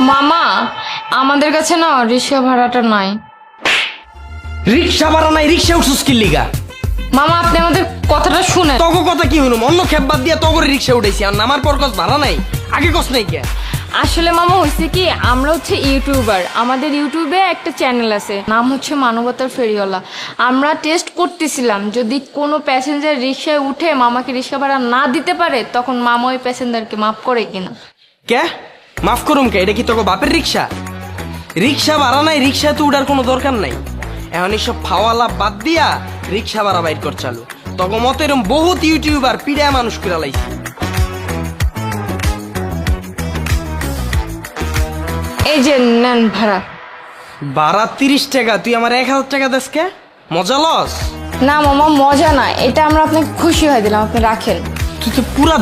মামা আমাদের কাছে না রিক্সা ভাড়াটা নাই। রিক্সা ভাড়া নাই? রিক্সা উঠছিস কি লিগা? মামা আপনি আমাদের কথাটা শুনেন। তগো কথা কি হইলো? অন্য খেপ বাদ দিয়া তগরে রিক্সা উঠাইছি আর নামার পর কস ভাড়া নাই, আগে কস নাই কে? আসলে মামা হয়েছে কি, আমরা হচ্ছে ইউটিউবার, আমাদের ইউটিউবে একটা চ্যানেল আছে, নাম হচ্ছে মানবতার ফেরিওয়ালা। আমরা টেস্ট করতেছিলাম যদি কোনো প্যাসেঞ্জার রিক্সায় উঠে মামাকে রিক্সা ভাড়া না দিতে পারে তখন মামা ওই প্যাসেঞ্জারকে মাফ করে কিনা। কে মাফ করুম কে? এটা কি তোকে বাপের রিক্সা? রিক্সা ভাড়া নাই, রিক্সা তো উঠার কোনো দরকার নাই। এখন এইসব ফাওয়ালা বাদ দিয়া রিক্সা ভাড়া বাইর কর চালু। তখন মতো এরকম বহুত ইউটিউবার পিড়া মানুষ করে লাইছি। এই যে নেন ভাড়া। ভাড়া 30 টাকা, তুই আমার 1000 টাকা দেস কে? মজা লস? না মামা মজা না, এটা আমরা আপনাকে খুশি হয়ে দিলাম, আপনি রাখেন। তুই তো পুরা